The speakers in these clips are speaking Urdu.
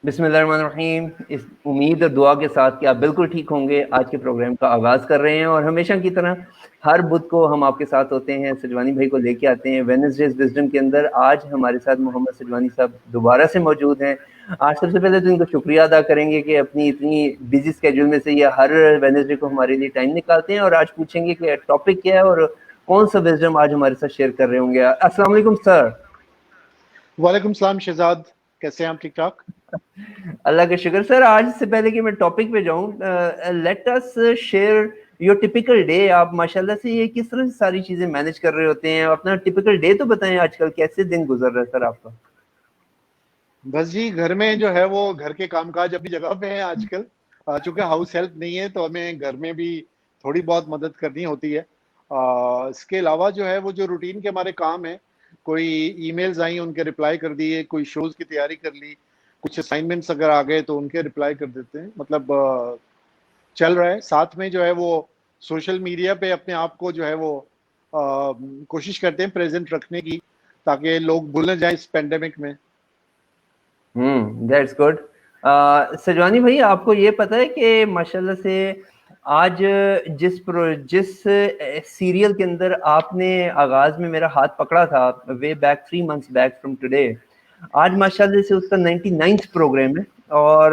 بسم اللہ الرحمن الرحیم. اس امید اور دعا کے ساتھ کہ آپ بالکل ٹھیک ہوں گے، آج کے پروگرام کا آغاز کر رہے ہیں. اور ہمیشہ کی طرح ہر بدھ کو ہم آپ کے ساتھ ہوتے ہیں، سجوانی بھائی کو لے کے آتے ہیں ویڈنسڈیز وزڈم کے اندر. آج ہمارے ساتھ محمد سجوانی صاحب دوبارہ سے موجود ہیں. آج سب سے پہلے تو ان کو شکریہ ادا کریں گے کہ اپنی اتنی بزی اسکیڈول میں سے یہ ہر ویڈنسڈے کو ہمارے لیے ٹائم نکالتے ہیں. اور آج پوچھیں گے کہ ٹاپک کیا ہے اور کون سا وزڈم آج ہمارے ساتھ شیئر کر رہے ہوں گے. السلام علیکم سر. وعلیکم السلام شہزاد، کیسے ہیں آپ؟ ٹھیک ٹھاک؟ اللہ کا شکر. سر آج سے پہلے کہ میں ٹاپک پہ جاؤں، let us share your typical day. آپ ماشاءاللہ سے یہ کس طرح سے ساری چیزیں مینج کر رہے ہوتے ہیں؟ اپنا ٹپیکل ڈے تو بتائیں، آج کل کیسے دن گزر رہا ہے سر آپ کا؟ بس جی، گھر میں جو ہے وہ گھر کے کام کاج اپنی جگہ پہ ہیں آج کل. چونکہ ہاؤس ہیلپ نہیں ہے تو ہمیں گھر میں بھی تھوڑی بہت مدد کرنی ہوتی ہے. اس کے علاوہ جو ہے وہ جو روٹین کے ہمارے کام ہیں، کوئی ای میلز آئیں ان کے رپلائی کر دیے، کوئی شوز کی تیاری کر لی، کچھ اسائنمنٹس اگر آ گئے تو ان کے رپلائی کر دیتے ہیں. مطلب چل رہا ہے. ساتھ میں جو ہے وہ سوشل میڈیا پہ اپنے آپ کو جو ہے وہ کوشش کرتے ہیں پریزنٹ رکھنے کی، تاکہ لوگ بھول نہ جائیں اس پینڈیمک میں. That's good. سجوانی بھائی، آپ کو یہ پتہ ہے کہ ماشاءاللہ سے آج جس سیریل کے اندر آپ نے آغاز میں میرا ہاتھ پکڑا تھا، way back 3 months back from today, آج ماشاءاللہ سے اس کا 99th پروگرام ہے. اور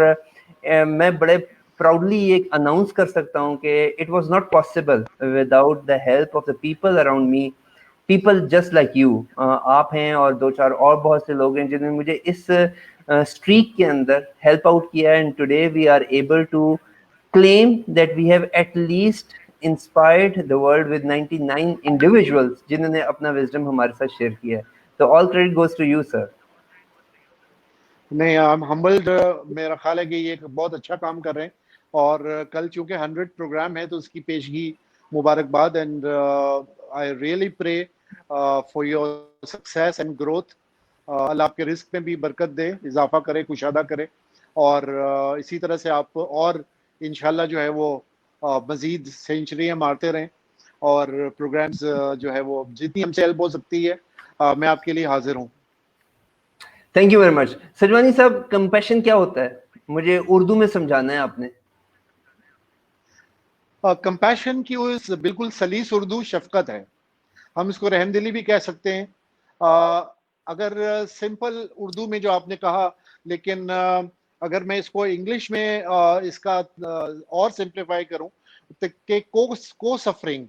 میں بڑے پراؤڈلی یہ اناؤنس کر سکتا ہوں کہ it was not possible without the help of the people around me, people just like you. آپ ہیں اور دو چار اور بہت سے لوگ ہیں جنہوں نے مجھے اس اسٹریک کے اندر ہیلپ آؤٹ کیا ہے. And today we are able to claim that we have at least inspired the world with 99 individuals جنہوں نے اپنا وزڈم ہمارے ساتھ شیئر کیا ہے. تو all credit goes to you sir. نہیں، ہمبلڈ. میرا خیال ہے کہ یہ ایک بہت اچھا کام کر رہے ہیں. اور کل چونکہ 100 پروگرام ہے تو اس کی پیشگی مبارکباد. And I really pray for your success and growth. اللہ آپ کے رزق میں بھی برکت دے، اضافہ کرے، کشادہ کرے. اور اسی طرح سے آپ اور انشاءاللہ جو ہے وہ مزید سینچریاں مارتے رہیں. اور پروگرامز جو ہے وہ جتنی ہم سے ہیلپ ہو سکتی ہے میں آپ کے لیے حاضر ہوں. Thank you very much. Sajwani صاحب، کمپیشن کیا ہوتا ہے؟ مجھے اردو میں سمجھانا ہے آپ نے. کمپیشن کی بالکل سلیس اردو شفقت ہے. ہم اس کو رحم دلی بھی کہہ سکتے ہیں. اگر سمپل اردو میں جو آپ نے کہا، لیکن اگر میں اس کو انگلش میں اس کا اور سمپلیفائی کروں کہ کو سفرنگ،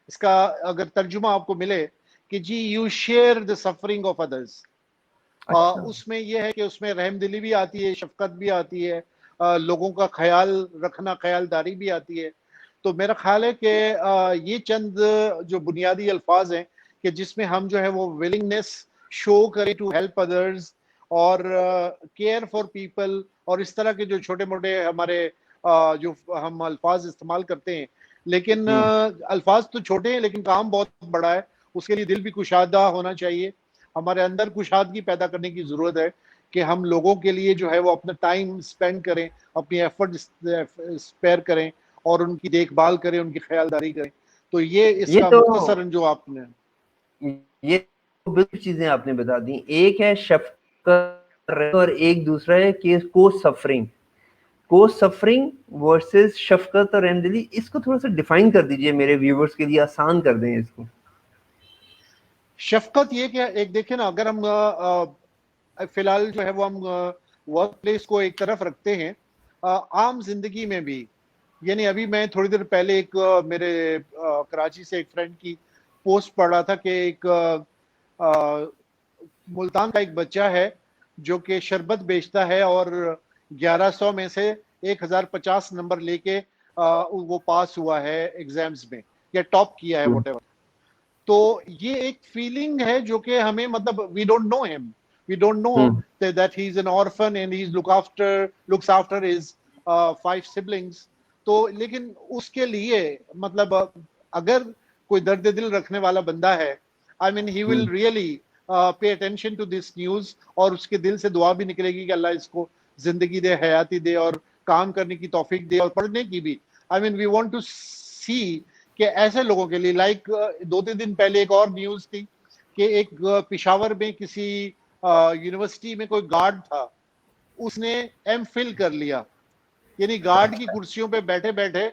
اس کا اگر ترجمہ آپ کو ملے کہ جی you share the suffering of others. اچھا. اس میں یہ ہے کہ اس میں رحم دلی بھی آتی ہے، شفقت بھی آتی ہے، لوگوں کا خیال رکھنا، خیال داری بھی آتی ہے. تو میرا خیال ہے کہ یہ چند جو بنیادی الفاظ ہیں کہ جس میں ہم جو ہے وہ ولنگنیس شو کریں ٹو ہیلپ ادرز اور کیئر فار پیپل، اور اس طرح کے جو چھوٹے موٹے ہمارے جو ہم الفاظ استعمال کرتے ہیں. لیکن الفاظ تو چھوٹے ہیں لیکن کام بہت بڑا ہے. اس کے لیے دل بھی کشادہ ہونا چاہیے. ہمارے اندر کشادگی پیدا کرنے کی ضرورت ہے کہ ہم لوگوں کے لیے جو ہے وہ اپنا ٹائم سپینڈ کریں، اپنی ایفرٹ اسپیئر کریں، اور ان کی دیکھ بھال کریں، ان کی خیالداری کریں. تو یہ اس کا تو مختصراً جو آپ نے یہ بالکل چیزیں آپ نے بتا دی. ایک ہے شفقت اور ایک دوسرا ہے کہ کو سفرنگ. کو سفرنگ ورسز شفقت اور رحم دلی، اس کو تھوڑا سا ڈیفائن کر دیجئے میرے ویورز کے لیے، آسان کر دیں اس کو. شفقت یہ کہ ایک دیکھیں نا، اگر ہم فی الحال جو ہے وہ ہم ورک پلیس کو ایک طرف رکھتے ہیں، عام زندگی میں بھی، یعنی ابھی میں تھوڑی دیر پہلے ایک میرے کراچی سے ایک فرینڈ کی پوسٹ پڑھ رہا تھا کہ ایک ملتان کا ایک بچہ ہے جو کہ شربت بیچتا ہے اور 1100 میں سے 1050 نمبر لے کے وہ پاس ہوا ہے ایگزامز میں، یا ٹاپ کیا ہے واٹ ایور. تو یہ ایک فیلنگ ہے جو کہ ہمیں، مطلب وی ڈونٹ نو ہم، we don't know that he is an orphan and he looks after his 5 siblings. تو لیکن اس کے لیے مطلب اگر کوئی درد دل رکھنے والا بندہ ہے، I mean he will really pay attention to this news، اور اس کے دل سے دعا بھی نکلے گی کہ اللہ اس کو زندگی دے، حیاتی دے، اور کام کرنے کی توفیق دے، اور پڑھنے کی بھی. I mean we want to see کہ ایسے لوگوں کے لیے، لائک 2-3 دن پہلے ایک اور نیوز تھی کہ ایک پشاور میں کسی یونیورسٹی میں کوئی گارڈ تھا، اس نے ایم فل کر لیا, یعنی گارڈ کی کرسیوں پہ بیٹھے بیٹھے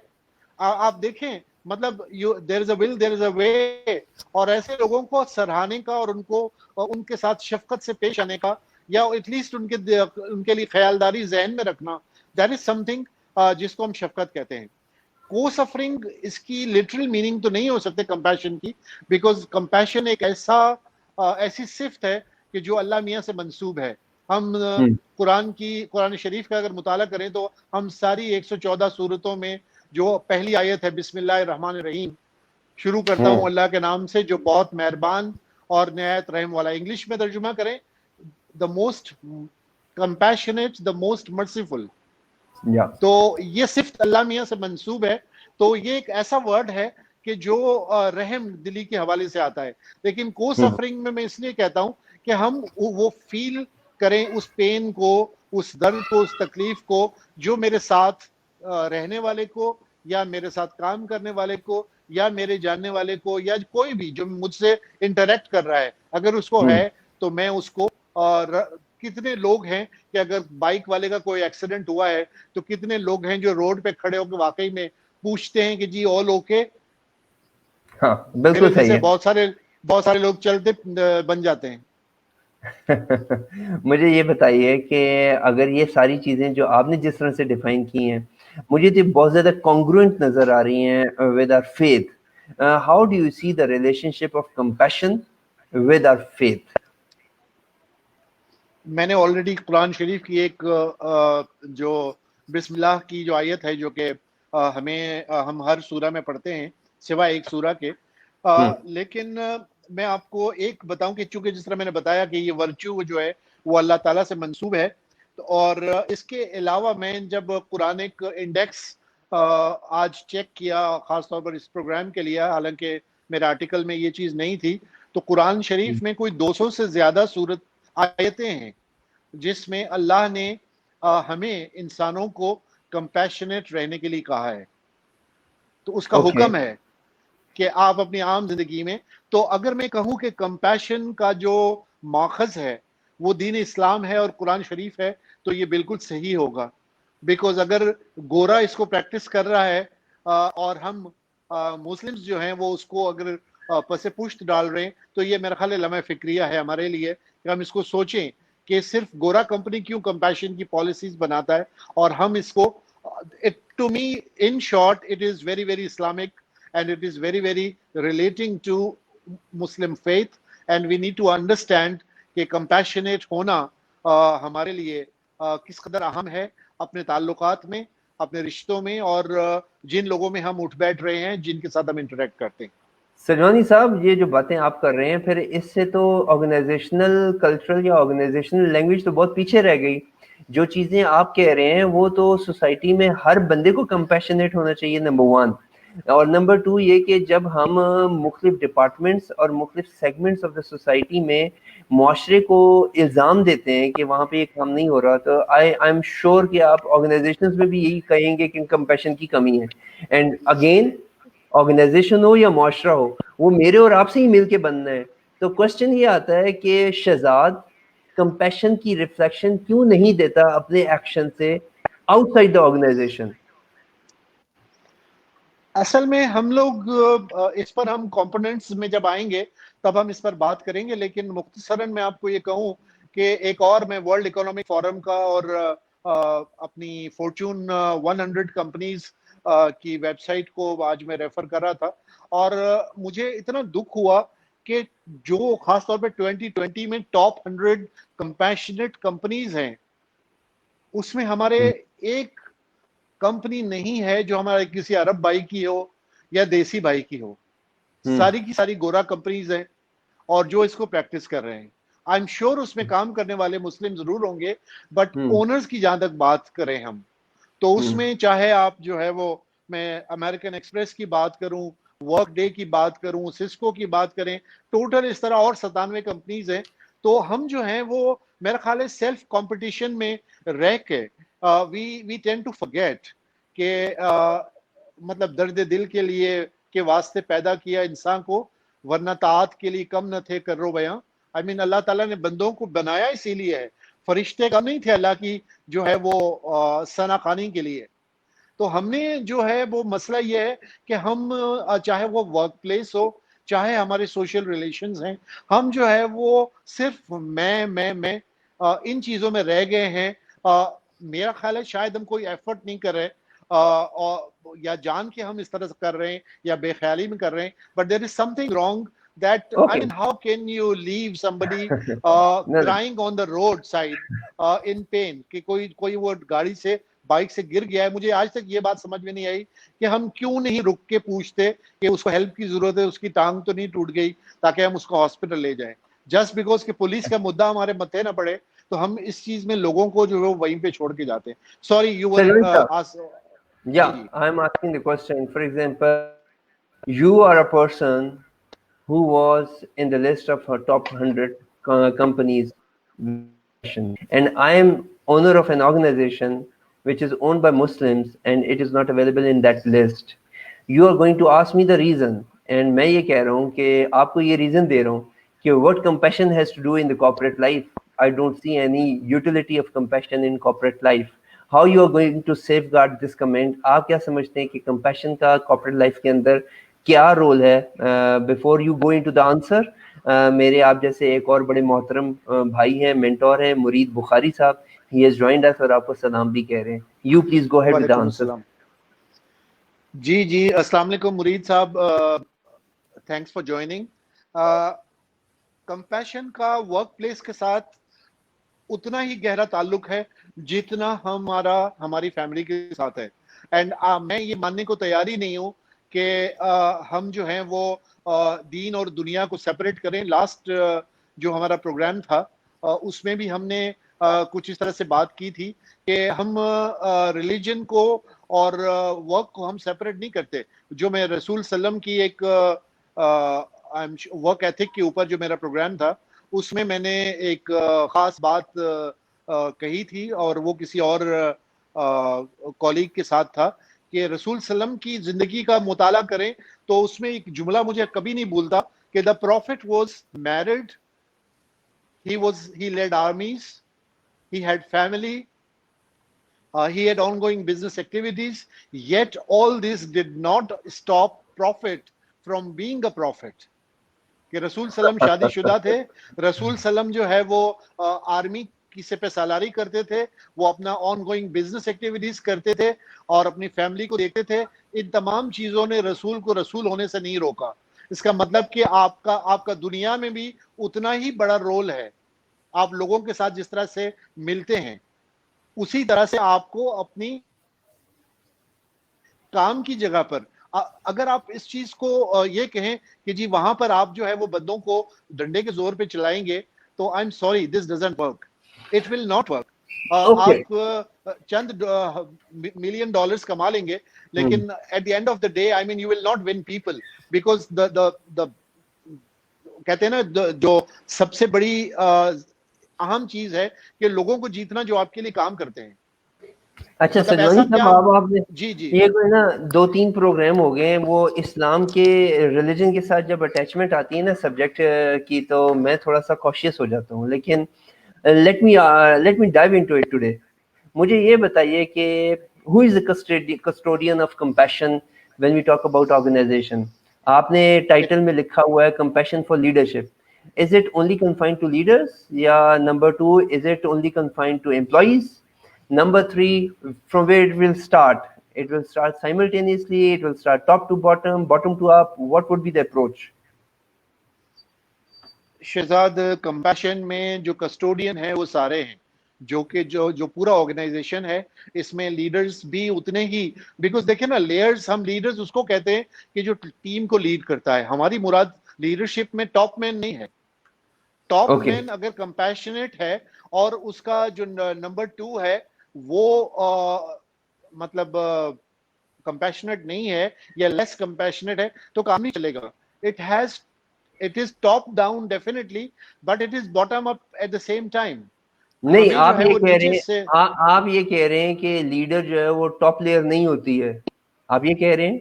آپ دیکھیں, مطلب دیر از اے ول دیر از اے وے, اور ایسے لوگوں کو سراہنے کا اور ان کے ساتھ شفقت سے پیش آنے کا, یا ایٹ لیسٹ ان کے لیے خیالداری ذہن میں رکھنا, دیٹ از سم تھنگ جس کو ہم شفقت کہتے ہیں. کو سفرنگ اس کی لٹرل میننگ تو نہیں ہو سکتے کمپیشن کی, بیکاز کمپیشن ایک ایسی صفت ہے کہ جو اللہ میاں سے منسوب ہے. ہم قرآن شریف کا اگر مطالعہ کریں تو ہم ساری 114 صورتوں میں جو پہلی آیت ہے بسم اللہ الرحمن الرحیم, شروع کرتا ہوں اللہ کے نام سے جو بہت مہربان اور نہایت رحم والا, انگلش میں ترجمہ کریں the most compassionate, the most merciful. تو یہ صفت اللہ میاں سے منسوب ہے, تو یہ ایک ایسا ورڈ ہے کہ جو رحم دلی کے حوالے سے آتا ہے. لیکن کو سفرنگ میں اس لیے کہتا ہوں کہ ہم وہ فیل کریں اس پین کو, اس درد کو, اس تکلیف کو جو میرے ساتھ رہنے والے کو یا میرے ساتھ کام کرنے والے کو یا میرے جاننے والے کو یا کوئی بھی جو مجھ سے انٹریکٹ کر رہا ہے, اگر اس کو ہے تو میں اس کو. اور کتنے لوگ ہیں کہ اگر بائک والے کا کوئی ایکسیڈنٹ ہوا ہے تو کتنے لوگ ہیں جو روڈ پہ کھڑے ہو کے واقعی میں پوچھتے ہیں کہ جی آل اوکے. ہاں بالکل صحیح ہے. بہت سارے لوگ چلتے بن جاتے ہیں. مجھے یہ بتائیے کہ اگر یہ ساری چیزیں جو آپ نے جس طرح سے ڈیفائن کی ہیں مجھے تو بہت زیادہ کانگروئنٹ نظر آ رہی ہیں with our faith. How do you see the relationship of compassion with our faith? میں نے آلریڈی قرآن شریف کی ایک جو بسم اللہ کی جو آیت ہے جو کہ ہم ہر سورہ میں پڑھتے ہیں سوائے ایک سورہ کے, لیکن میں آپ کو ایک بتاؤں کہ چونکہ جس طرح میں نے بتایا کہ یہ ورچو جو ہے وہ اللہ تعالیٰ سے منسوب ہے, اور اس کے علاوہ میں جب قرآنک انڈیکس آج چیک کیا خاص طور پر اس پروگرام کے لیے, حالانکہ میرے آرٹیکل میں یہ چیز نہیں تھی, تو قرآن شریف میں کوئی 200 سے زیادہ آیتیں ہیں جس میں اللہ نے ہمیں انسانوں کو کمپیشنیٹ رہنے کے لیے کہا ہے. تو اس کا حکم ہے کہ آپ اپنی عام زندگی میں, تو اگر میں کہوں کہ کمپیشن کا جو ماخذ ہے وہ دین اسلام ہے اور قرآن شریف ہے تو یہ بالکل صحیح ہوگا, بیکاز اگر گورا اس کو پریکٹس کر رہا ہے اور ہم مسلمز جو ہیں وہ اس کو اگر پس پشت ڈال رہے ہیں تو یہ میرا خیال لمحہ فکریہ ہے ہمارے لیے کہ ہم اس کو سوچیں کہ صرف گورا کمپنی کیوں کمپیشن کی پالیسیز بناتا ہے, اور ہم اس کو to me in short it is very very Islamic and it is very very relating to Muslim faith, and we need to understand کہ compassionate ہونا ہمارے لیے کس قدر اہم ہے اپنے تعلقات میں, اپنے رشتوں میں, اور جن لوگوں میں ہم اٹھ بیٹھ رہے ہیں, جن کے ساتھ ہم انٹریکٹ کرتے ہیں. سجوانی صاحب یہ جو باتیں آپ کر رہے ہیں پھر اس سے تو آرگنائزیشنل کلچرل یا آرگنائزیشنل لینگویج تو بہت پیچھے رہ گئی. جو چیزیں آپ کہہ رہے ہیں وہ تو سوسائٹی میں ہر بندے کو کمپیشنیٹ ہونا چاہیے, نمبر 1. اور نمبر 2 یہ کہ جب ہم مختلف ڈپارٹمنٹس اور مختلف سیگمنٹس آف دا سوسائٹی میں معاشرے کو الزام دیتے ہیں کہ وہاں پہ یہ کام نہیں ہو رہا, تو آئی ایم شیور کہ آپ آرگنائزیشنز میں بھی یہی کہیں گے کہ کمپیشن کی کمی ہے. اینڈ اگین آرگنائزیشن ہو یا معاشرہ ہو وہ میرے اور آپ سے ہی مل کے بننا ہے. تو کوشچن یہ آتا ہے کہ شہزاد کمپیشن کی ریفلیکشن کیوں نہیں دیتا اپنے ایکشن سے آؤٹ سائڈ دا آرگنائزیشن؟ اصل میں ہم لوگ اس پر ہم کمپوننٹس میں جب آئیں گے تب ہم اس پر بات کریں گے, لیکن مختصراً میں آپ کو یہ کہوں کہ ایک اور میں ورلڈ اکنامک فورم کا اور اپنی فورچون 100 کمپنیز کی ویب سائٹ کو آج میں ریفر کر رہا تھا, اور مجھے اتنا دکھ ہوا کہ جو خاص طور پہ 2020 میں ٹاپ 100 کمپیشنیٹ کمپنیز ہیں اس میں ہمارے ایک کمپنی نہیں ہے جو ہمارے کسی عرب بھائی کی ہو یا دیسی بھائی کی ہو. ساری کی ساری گورا کمپنیز ہیں اور جو اس کو پریکٹس کر رہے ہیں. آئی ایم شیور اس میں کام کرنے والے مسلم ضرور ہوں گے, بٹ اونرز کی جہاں تک بات کریں ہم تو اس میں چاہے آپ جو ہے وہ میں امریکن ایکسپریس کی بات کروں, ورک ڈے کی بات کروں, سسکو کی بات کریں, ٹوٹل اس طرح اور 97 کمپنیز ہیں. تو ہم جو ہیں وہ میرا خیال ہے سیلف کمپٹیشن میں رہ کے we tend to forget کہ مطلب درد دل کے لیے کے واسطے پیدا کیا انسان کو, ورنہ طاعت کے لیے کم نہ تھے کرو بیاں. I mean اللہ تعالیٰ نے بندوں کو بنایا اسی لیے ہے, فرشتے کام نہیں تھے اللہ کی جو ہے وہ ثنا خوانی کے لیے. تو ہم نے جو ہے وہ مسئلہ یہ ہے کہ ہم چاہے وہ ورک پلیس ہو, چاہے ہمارے سوشل ریلیشنز ہیں, ہم جو ہے وہ صرف میں ان چیزوں میں رہ گئے ہیں. میرا خیال ہے شاید ہم کوئی ایفرٹ نہیں کر رہے, یا جان کے ہم اس طرح سے کر رہے ہیں یا بے خیالی میں کر رہے ہیں, but there is some thing wrong that I Okay. mean, how can you leave somebody No, no. crying on the road side in pain کہ کوئی وہ گاڑی سے بائک سے گر گیا ہے. مجھے آج تک یہ بات سمجھ میں نہیں آئی کہ ہم کیوں نہیں رک کے پوچھتے کہ اس کو ہیلپ کی ضرورت ہے, اس کی ٹانگ تو نہیں ٹوٹ گئی, تاکہ ہم اس کو ہاسپٹل لے جائیں. جسٹ بیکاز کہ پولیس کا مدعا ہمارے متھے نہ پڑے تو ہم اس چیز میں لوگوں کو جو ہے وہیں پہ چھوڑ کے جاتے ہیں. Sorry you were Sajwani sir, جی yeah, جی I'm asking the question. For example, you are a person who was in the list of her top 100 companies, and I am owner of an organization which is owned by Muslims and it is not available in that list. You are going to ask me the reason, and میں یہ کہہ رہا ہوں کہ آپ کو یہ ریزن دے رہا ہوں کہ what compassion has to do in the corporate life. I don't see any utility of compassion in corporate life. How you are going to safeguard this comment? آپ کیا سمجھتے ہیں کہ compassion کا corporate life کے اندر کیا رول ہے؟ Before you go into the answer, میرے آپ جیسے ایک اور بڑے محترم بھائی ہیں, مینٹور ہیں, مرید بخاری صاحب, ہی ہیز جوائنڈ اس, اور آپ کو سلام بھی کہہ رہے ہیں. You please go head with the وعلیکم آنسر. السلام. جی جی السلام علیکم مرید صاحب, تھینکس فار جوائننگ. کمپیشن کا ورک پلیس کے ساتھ اتنا ہی گہرا تعلق ہے جتنا ہماری فیملی کے ساتھ ہے. اینڈ میں یہ ماننے کو تیار ہی نہیں ہوں کہ ہم جو ہیں وہ دین اور دنیا کو سپریٹ کریں. لاسٹ جو ہمارا پروگرام تھا اس میں بھی ہم نے کچھ اس طرح سے بات کی تھی کہ ہم ریلیجن کو اور ورک کو ہم سپریٹ نہیں کرتے. جو میں رسول سلم کی ایک ورک ایتھک کے اوپر جو میرا پروگرام تھا اس میں نے ایک خاص بات کہی تھی, اور وہ کسی اور کولیگ کے ساتھ تھا کہ رسول سلم کی زندگی کا مطالعہ کریں تو اس میں ایک جملہ مجھے کبھی نہیں بھولتا کہ the prophet was married, he led armies, he had family, he had ongoing business activities, yet all this did not stop prophet from being a prophet. کہ رسول سلم شادی شدہ تھے, رسول سلم جو ہے وہ آرمی کی سپہ سالاری کرتے تھے, وہ اپنا آن گوئنگ بزنس ایکٹیویٹیز کرتے تھے اور اپنی فیملی کو دیکھتے تھے. ان تمام چیزوں نے رسول کو رسول ہونے سے نہیں روکا. اس کا مطلب کہ آپ کا دنیا میں بھی اتنا ہی بڑا رول ہے. آپ لوگوں کے ساتھ جس طرح سے ملتے ہیں اسی طرح سے آپ کو اپنی کام کی جگہ پر, اگر آپ اس چیز کو یہ کہیں کہ جی وہاں پر آپ جو ہے وہ بندوں کو ڈنڈے کے زور پہ چلائیں گے تو I am sorry, this doesn't work, it will not work. آپ چند ملین ڈالرز کما لیں گے لیکن at the end of the day I mean you will not win people, because کہتے ہیں نا جو سب سے بڑی اہم چیز ہے کہ لوگوں کو جیتنا جو آپ کے لیے کام کرتے ہیں. اچھا سجوانی صاحب, آپ نے جی جی یہ کوئی نا 2-3 پروگرام ہو گئے ہیں, وہ اسلام کے ریلیجن کے ساتھ جب اٹیچمنٹ آتی ہے نا سبجیکٹ کی تو میں تھوڑا سا کوشیس ہو جاتا ہوں, لیکن let me dive into it today. مجھے یہ بتائیے کہ who is the custodian of compassion when we talk about organisation. آپ نے ٹائٹل میں لکھا ہوا ہے compassion for leadership. Is it only confined to leaders? Yeah. Number 2, is it only confined to employees? Number 3, from where it will start? It will start simultaneously. It will start top to bottom, bottom to up. What would be the approach? Shahzad, compassion میں جو کسٹوڈین ہیں وہ سارے ہیں, جو کہ جو پورا آرگنائزیشن ہے اس میں لیڈرز بھی اتنے ہی, بیکاز دیکھیں نا لیئرز, ہم لیڈرز اس کو کہتے ہیں کہ جو ٹیم کو لیڈ کرتا ہے. ہماری مراد لیڈرشپ میں ٹاپ مین نہیں ہے. ٹاپ مین اگر کمپیشنیٹ ہے اور اس کا جو نمبر 2 ہے وہ مطلب کمپیشنیٹ نہیں ہے یا لیس کمپیشنیٹ ہے تو کام نہیں چلے گا. It is top down definitely, but it is bottom up at the same time. نہیں, آپ یہ کہہ رہے ہیں کہ لیڈر جو ہے وہ ٹاپ لیئر نہیں ہوتی ہے, آپ یہ کہہ رہے ہیں؟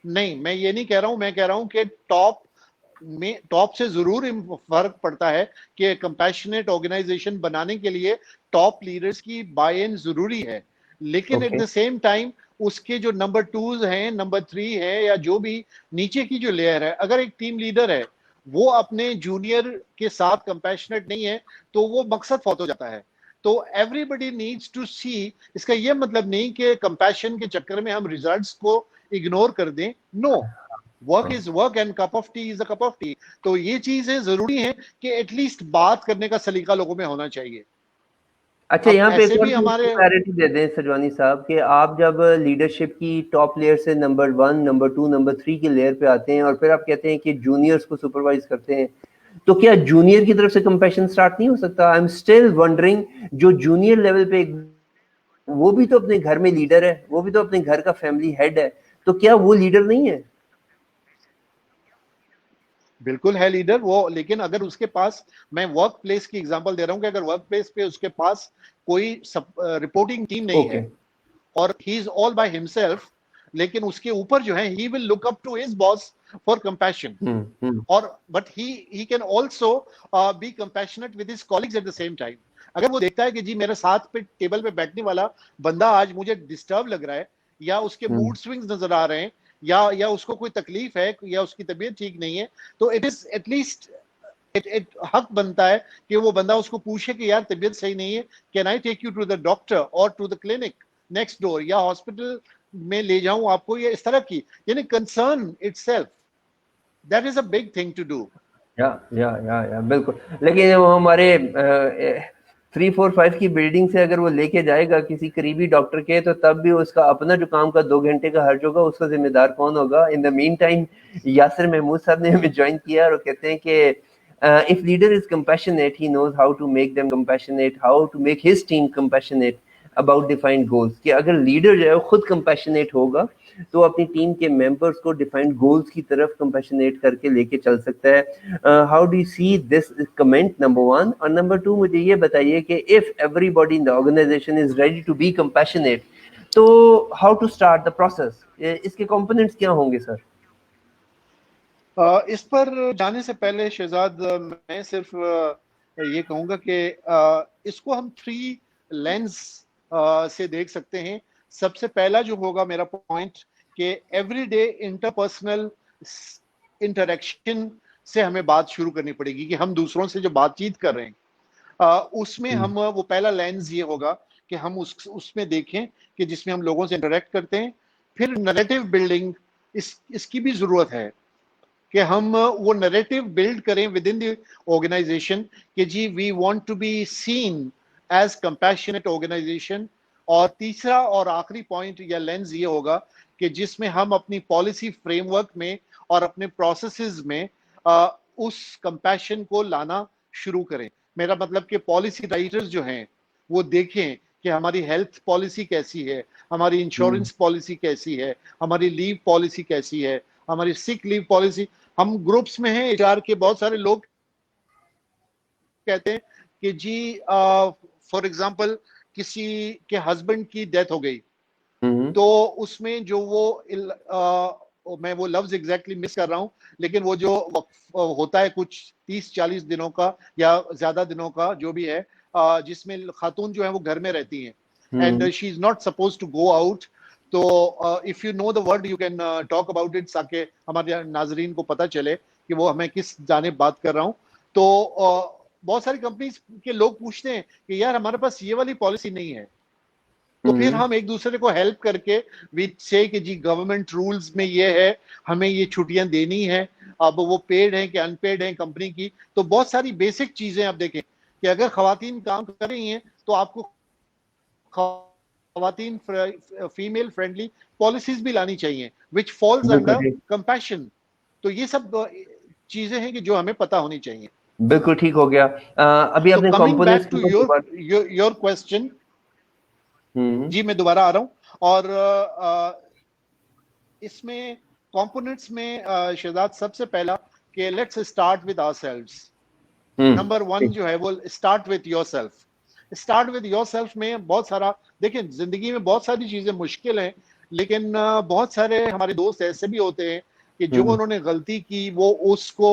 نہیں, میں یہ نہیں کہہ رہا ہوں, میں کہہ رہا ہوں کہ ٹاپ میں ٹاپ سے ضرور فرق پڑتا ہے کہ کمپیشنیٹ آرگنائزیشن بنانے کے لیے ٹاپ لیڈرز کی بائی ان ضروری ہے، لیکن at okay the same time اس کے جو نمبر 2 ہیں، نمبر 3 ہے، یا جو بھی نیچے کی جو لیئر ہے، اگر ایک ٹیم لیڈر ہے وہ اپنے جونیئر کے ساتھ کمپیشنیٹ نہیں ہے تو وہ مقصد فوت ہو جاتا ہے. تو ایوری بڈی نیڈس ٹو سی. اس کا یہ مطلب نہیں کہ کمپیشن کے چکر میں ہم ریزلٹس کو اگنور کر دیں. No, work is work and cup of tea is a cup of tea. تو یہ چیزیں ضروری ہیں کہ ایٹ لیسٹ بات کرنے کا سلیقہ لوگوں میں ہونا چاہیے. اچھا، اب یہاں پہ ایک ایسے اور بھی چیز ہمارے کلیئرٹی دے دیں سجوانی صاحب کہ آپ جب لیڈرشپ کی ٹاپ لیئر سے نمبر 1 نمبر 2 نمبر 3 کی لیئر پہ آتے ہیں اور پھر آپ کہتے ہیں کہ جونیئرز کو سپروائز کرتے ہیں، تو کیا جونیئر کی طرف سے کمپیشن سٹارٹ نہیں ہو سکتا؟ آئی ایم اسٹل ونڈرنگ، جو جونیئر لیول پہ وہ بھی تو اپنے گھر میں لیڈر ہے، وہ بھی تو اپنے گھر کا فیملی ہیڈ ہے، تو کیا وہ لیڈر نہیں ہے؟ بالکل ہے لیڈر وہ، لیکن اگر اس کے پاس، میں ورک پلیس کی اگزامپل دے رہا ہوں کہ اگر ورک پلیس پہ اس کے پاس کوئی رپورٹنگ ٹیم نہیں ہے اوکے اور ہی از آل بائی ہمسیلف، لیکن اس کے اوپر جو ہے he will look up to his boss for compassion. اور but he can also be compassionate with his colleagues at the same time. اگر وہ دیکھتا ہے کہ جی میرے ساتھ پہ ٹیبل پہ بیٹھنے والا بندہ آج مجھے ڈسٹرب لگ رہا ہے، یا اس کے موڈ سوئنگز نظر آ رہے ہیں، یا اس کو کوئی تکلیف ہے، یا اس کی طبیعت ٹھیک نہیں ہے، تو اٹ از ایٹ لیسٹ حق بنتا ہے کہ وہ بندہ اس کو پوچھے کہ یار طبیعت صحیح نہیں ہے، can I take you to the doctor اور to the clinic next door, یا ہاسپٹل میں لے جاؤں آپ کو، یا اس طرح کی، یعنی concern itself. That is a big thing to do. یا بالکل. لیکن وہ ہمارے 3 4 5 کی بلڈنگ سے اگر وہ لے کے جائے گا کسی قریبی ڈاکٹر کے، تو تب بھی اس کا اپنا جو کام کا 2 گھنٹے کا حرج ہوگا، اس کا ذمہ دار کون ہوگا؟ ان دا مین ٹائم یاسر محمود صاحب نے ہمیں جوائن کیا اور وہ کہتے ہیں کہ if leader is compassionate, he knows how to make them compassionate, how to make his team compassionate about defined goals. کہ اگر لیڈر جو ہے وہ خود compassionate ہوگا تو اپنی ٹیم کے ممبرس کو ڈیفائنڈ گولز کی طرف کمپیشنیٹ کر کے لے کے چل سکتا ہے. How do you see this comment, number 1. اور نمبر 2 مجھے یہ بتائیے کہ if everybody in the organization is ready to be compassionate, تو how to start the process؟ اس کے کمپوننٹس کیا ہوں گے سر؟ اس پر جانے سے پہلے شہزاد میں صرف یہ کہوں گا کہ اس کو ہم 3 لینز سے دیکھ سکتے ہیں. سب سے پہلا جو ہوگا میرا پوائنٹ کہ ایوری ڈے انٹرپرسنل انٹریکشن سے ہمیں بات شروع کرنی پڑے گی، کہ ہم دوسروں سے جو بات چیت کر رہے ہیں اس میں ہم وہ پہلا لینز یہ ہوگا کہ ہم اس میں دیکھیں کہ جس میں ہم لوگوں سے انٹریکٹ کرتے ہیں. پھر نریٹو بلڈنگ اس کی بھی ضرورت ہے کہ ہم وہ نریٹو بلڈ کریں ود ان دی آرگنائزیشن کہ جی we want to be seen as compassionate organisation. اور تیسرا اور آخری پوائنٹ یا لینز یہ ہوگا کہ جس میں ہم اپنی پالیسی فریم ورک میں اور اپنے پروسیسز میں اس کمپیشن کو لانا شروع کریں. میرا مطلب کہ پالیسی رائٹرز جو ہیں وہ دیکھیں کہ ہماری ہیلتھ پالیسی کیسی ہے، ہماری انشورنس پالیسی کیسی ہے، ہماری لیو پالیسی کیسی ہے، ہماری سک لیو پالیسی. ہم گروپس میں ہیں HR کے، بہت سارے لوگ کہتے ہیں کہ جی فار ایگزامپل کسی کے ہسبینڈ کی ڈیتھ ہو گئی، تو اس میں جو میں وہ لفظ ایگزیکٹلی مس کر رہا ہوں، لیکن وہ جو ہوتا ہے کچھ 30-40 دنوں کا یا زیادہ دنوں کا جو بھی ہے، جس میں خاتون جو ہے وہ گھر میں رہتی ہیں and she is not suppose to go out. تو if you know the word you can talk about it تاکہ ہمارے ناظرین کو پتہ چلے کہ وہ ہمیں کس جانب بات کر رہا ہوں. تو بہت ساری کمپنیز کے لوگ پوچھتے ہیں کہ یار ہمارے پاس یہ والی پالیسی نہیں ہے، تو پھر ہم ایک دوسرے کو ہیلپ کر کے وی سے کہ جی گورنمنٹ رولز میں یہ ہے، ہمیں یہ چھٹیاں دینی ہے، اب وہ پیڈ ہیں کہ ان پیڈ ہیں کمپنی کی. تو بہت ساری بیسک چیزیں آپ دیکھیں کہ اگر خواتین کام کر رہی ہیں تو آپ کو خواتین فیمیل فرینڈلی پالیسیز بھی لانی چاہیے which falls under compassion. تو یہ سب چیزیں ہیں کہ جو ہمیں پتہ ہونی چاہیے. بالکل ٹھیک ہو گیا. ابھی آپ نے coming components back to your question, جی میں دوبارہ آ رہا ہوں. اور اس میں کمپوننٹس میں شہزاد سب سے پہلا کہ let's start with ourselves. Number 1 جو ہے وہ start with yourself. Start with yourself میں بہت سارا، دیکھیں زندگی میں بہت ساری چیزیں مشکل ہیں، لیکن بہت سارے ہمارے دوست ایسے بھی ہوتے ہیں کہ جو انہوں نے غلطی کی وہ اس کو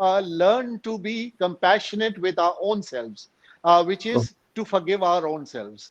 learn to be compassionate with our own selves, which is to forgive our own selves.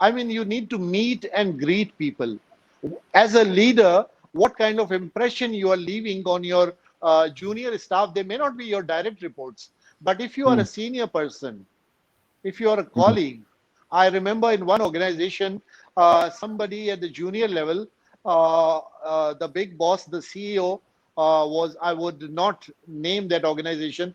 I mean, you need to meet and greet people. As a leader, what kind of impression you are leaving on your junior staff? They may not be your direct reports, but if you are a senior person, if you are a colleague, I remember in one organization, somebody at the junior level, the big boss, the CEO, was, I would not name that organization,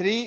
3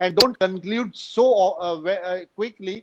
and don't conclude so quickly.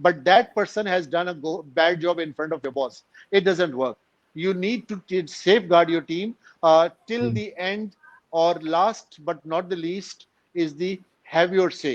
but that person has done a bad job in front of your boss. It doesn't work. You need to safeguard your team till the end, or last but not the least is the have your say.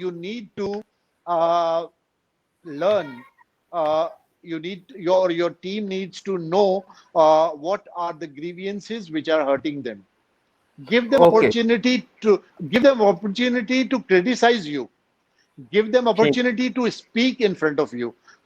you need to learn, your team needs to know what are the grievances which are hurting them. Give them opportunity to criticize you. Give them opportunity to speak in front of you.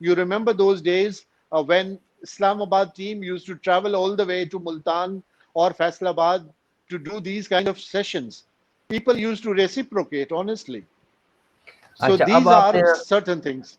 You remember those days when Islamabad team used to travel all the way to Multan or Faisalabad to do these kind of sessions. People used to reciprocate honestly. So these are certain things.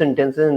sentences,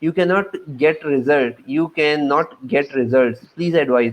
you cannot get results. Please advise.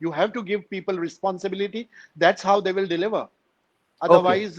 You have to give people responsibility. That's how they will deliver. Otherwise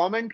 comment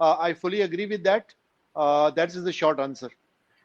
I fully agree with that. That is the short answer.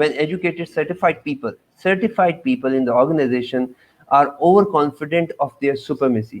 when educated certified people in the organization are overconfident of their supremacy.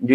Do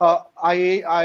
I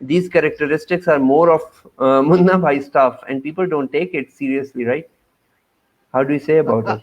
These characteristics are more of Munna bhai stuff and people don't take it seriously, right? How do you say about it?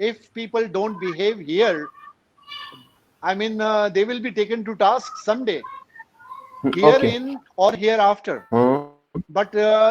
If people don't behave here, I mean, they will be taken to task someday, herein or hereafter. But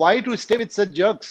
Why to stay with such jerks?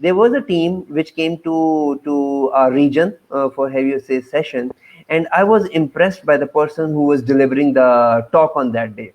There was a team which came to our region for heavy session, and I was impressed by the person who was delivering the talk on that day.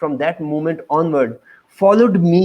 from that moment onward followed me.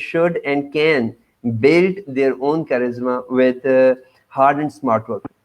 should and can build their own charisma with hard and smart work.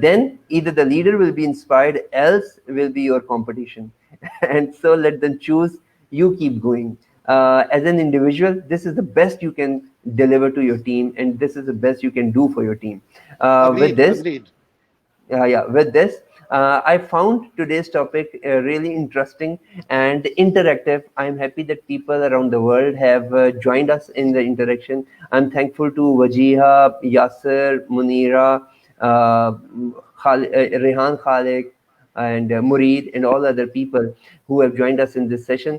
Then either the leader will be inspired, else will be your competition. And so let them choose. You keep going. As an individual, this is the best you can deliver to your team, and this is the best you can do for your team. With this, with this, I found today's topic really interesting and interactive. I'm happy that people around the world have joined us in the interaction. I'm thankful to Wajiha, Yasser, Munira, Rehan Khalik, and Mureed and all other people who have joined us in this session.